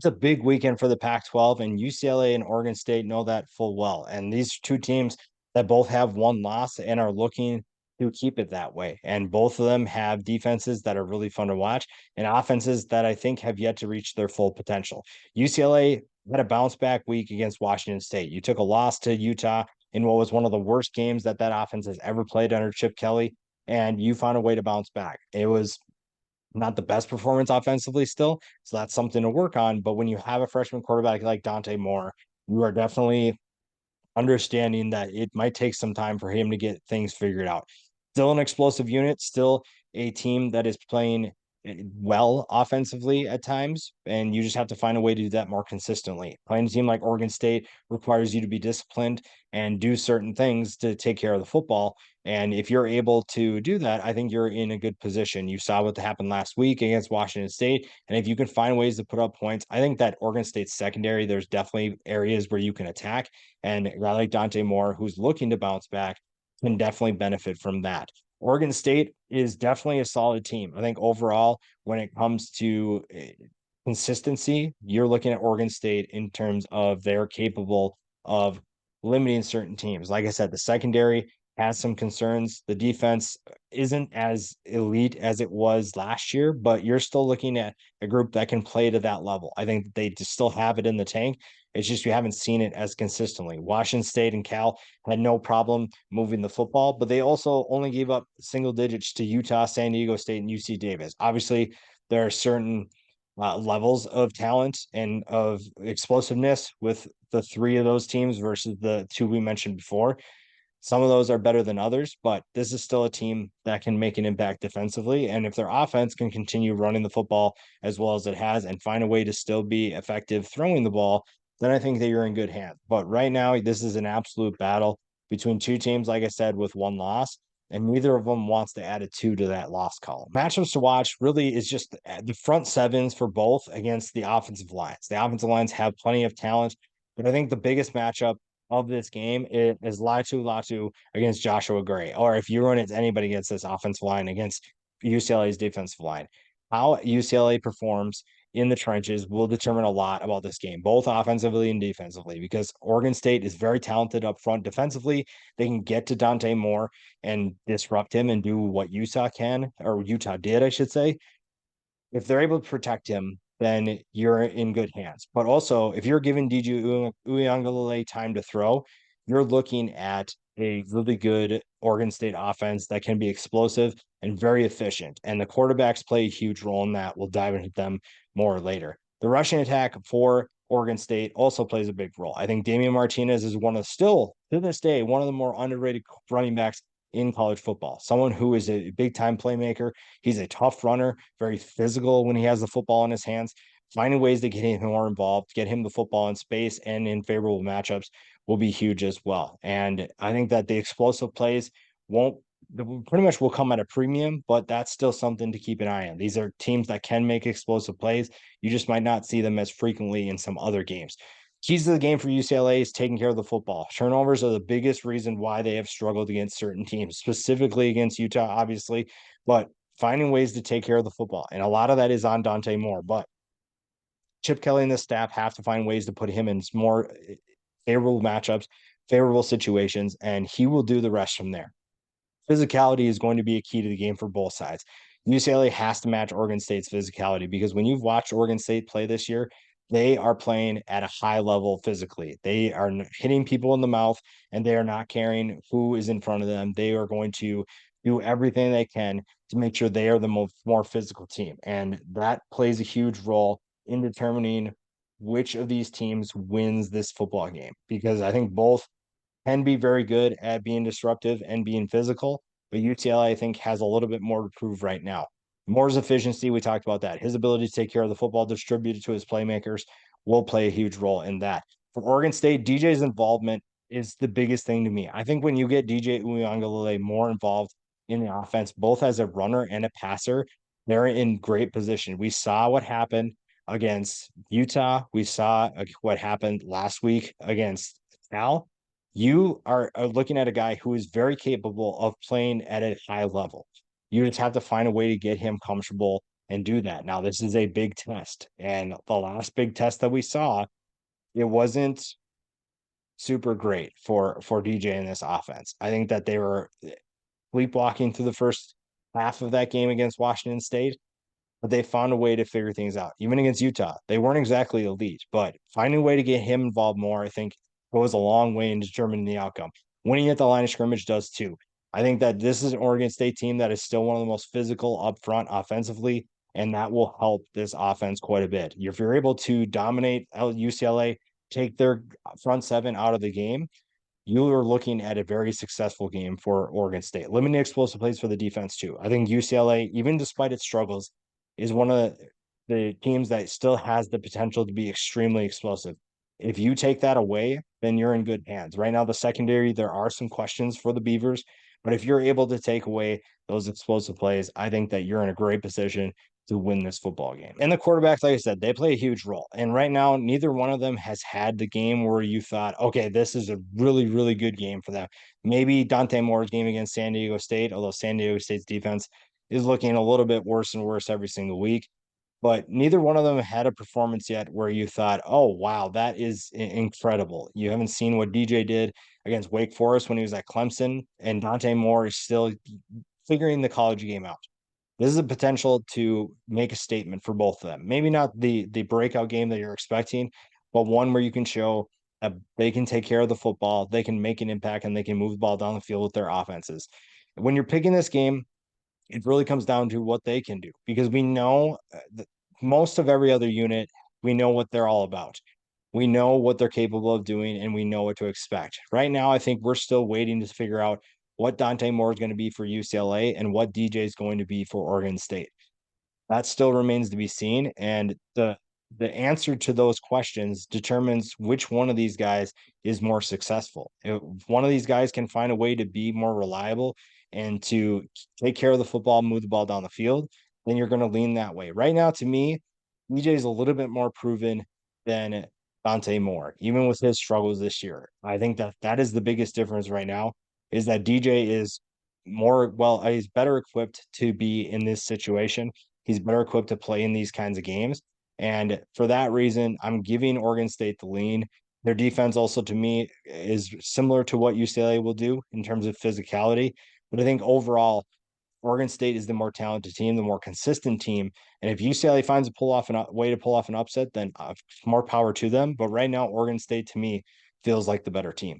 It's a big weekend for the Pac-12, and UCLA and Oregon State know that full well. And these two teams that both have one loss and are looking to keep it that way. And both of them have defenses that are really fun to watch and offenses that I think have yet to reach their full potential. UCLA had a bounce back week against Washington State. You took a loss to Utah in what was one of the worst games that offense has ever played under Chip Kelly, and you found a way to bounce back. It was not the best performance offensively still. So that's something to work on. But when you have a freshman quarterback like Dante Moore, you are definitely understanding that it might take some time for him to get things figured out. Still an explosive unit, still a team that is playing well offensively at times, and you just have to find a way to do that more consistently. Playing a team like Oregon State requires you to be disciplined and do certain things to take care of the football. And if you're able to do that, I think you're in a good position. You saw what happened last week against Washington State. And if you can find ways to put up points, I think that Oregon State secondary, there's definitely areas where you can attack. And a guy like Dante Moore, who's looking to bounce back, can definitely benefit from that. Oregon State is definitely a solid team. I think overall, when it comes to consistency, you're looking at Oregon State in terms of they're capable of limiting certain teams. Like I said, the secondary has some concerns. The defense isn't as elite as it was last year, but you're still looking at a group that can play to that level. I think they still have it in the tank. It's just you haven't seen it as consistently. Washington State and Cal had no problem moving the football, but they also only gave up single digits to Utah, San Diego State, and UC Davis. Obviously, there are certain levels of talent and of explosiveness with the three of those teams versus the two we mentioned before. Some of those are better than others, but this is still a team that can make an impact defensively. And if their offense can continue running the football as well as it has and find a way to still be effective throwing the ball, then I think that you're in good hands. But right now, this is an absolute battle between two teams, like I said, with one loss, and neither of them wants to add a two to that loss column. Matchups to watch really is just the front sevens for both against the offensive lines. The offensive lines have plenty of talent, but I think the biggest matchup of this game is Latu against Joshua Gray, or if you run it to anybody against this offensive line against UCLA's defensive line. How UCLA performs in the trenches will determine a lot about this game, both offensively and defensively, because Oregon State is very talented up front defensively. They can get to Dante Moore and disrupt him and do what Utah can, or Utah did, I should say. If they're able to protect him, then you're in good hands. But also, if you're giving DJ Uiagalelei time to throw, you're looking at a really good Oregon State offense that can be explosive and very efficient. And the quarterbacks play a huge role in that. We'll dive into them more later. The rushing attack for Oregon State also plays a big role. I think Damian Martinez is one of still to this day one of the more underrated running backs in college football. Someone who is a big time playmaker. He's a tough runner, very physical when he has the football in his hands. Finding ways to get him more involved, get him the football in space and in favorable matchups will be huge as well. And I think that the explosive plays won't pretty much will come at a premium, but that's still something to keep an eye on. These are teams that can make explosive plays. You just might not see them as frequently in some other games. Keys to the game for UCLA is taking care of the football. Turnovers are the biggest reason why they have struggled against certain teams, specifically against Utah, obviously, but finding ways to take care of the football. And a lot of that is on Dante Moore, but Chip Kelly and the staff have to find ways to put him in more favorable matchups, favorable situations, and he will do the rest from there. Physicality is going to be a key to the game for both sides. UCLA has to match Oregon State's physicality because when you've watched Oregon State play this year, they are playing at a high level physically. They are hitting people in the mouth and they are not caring who is in front of them. They are going to do everything they can to make sure they are the more physical team. And that plays a huge role in determining which of these teams wins this football game because I think both can be very good at being disruptive and being physical, but UCLA, I think, has a little bit more to prove right now. Moore's efficiency, we talked about that. His ability to take care of the football distributed to his playmakers will play a huge role in that. For Oregon State, DJ's involvement is the biggest thing to me. I think when you get DJ Uiagalelei more involved in the offense, both as a runner and a passer, they're in great position. We saw what happened against Utah. We saw what happened last week against Cal. You are looking at a guy who is very capable of playing at a high level. You just have to find a way to get him comfortable and do that. Now, this is a big test, and the last big test that we saw, it wasn't super great for DJ in this offense. I think that they were sleepwalking through the first half of that game against Washington State, but they found a way to figure things out. Even against Utah, they weren't exactly elite, but finding a way to get him involved more, I think, goes a long way in determining the outcome. Winning at the line of scrimmage does too. I think that this is an Oregon State team that is still one of the most physical up front offensively, and that will help this offense quite a bit. If you're able to dominate UCLA, take their front seven out of the game, you are looking at a very successful game for Oregon State. Limiting explosive plays for the defense too. I think UCLA, even despite its struggles, is one of the teams that still has the potential to be extremely explosive. If you take that away, then you're in good hands. Right now, the secondary, there are some questions for the Beavers, but if you're able to take away those explosive plays, I think that you're in a great position to win this football game. And the quarterbacks, like I said, they play a huge role. And right now, neither one of them has had the game where you thought, okay, this is a really, really good game for them. Maybe Dante Moore's game against San Diego State, although San Diego State's defense is looking a little bit worse and worse every single week. But neither one of them had a performance yet where you thought, oh, wow, that is incredible. You haven't seen what DJ did against Wake Forest when he was at Clemson, and Dante Moore is still figuring the college game out. This is a potential to make a statement for both of them. Maybe not the breakout game that you're expecting, but one where you can show that they can take care of the football, they can make an impact, and they can move the ball down the field with their offenses. When you're picking this game, it really comes down to what they can do because we know that most of every other unit, we know what they're all about. We know what they're capable of doing and we know what to expect. Right now, I think we're still waiting to figure out what Dante Moore is going to be for UCLA and what DJ is going to be for Oregon State. That still remains to be seen. And the answer to those questions determines which one of these guys is more successful. If one of these guys can find a way to be more reliable and to take care of the football, move the ball down the field, then you're going to lean that way. Right now, to me, DJ is a little bit more proven than Dante Moore, even with his struggles this year. I think that that is the biggest difference right now is that DJ is he's better equipped to be in this situation. He's better equipped to play in these kinds of games. And for that reason, I'm giving Oregon State the lean. Their defense also to me is similar to what UCLA will do in terms of physicality. But I think overall, Oregon State is the more talented team, the more consistent team. And if UCLA finds a way to pull off an upset, then more power to them. But right now, Oregon State to me feels like the better team.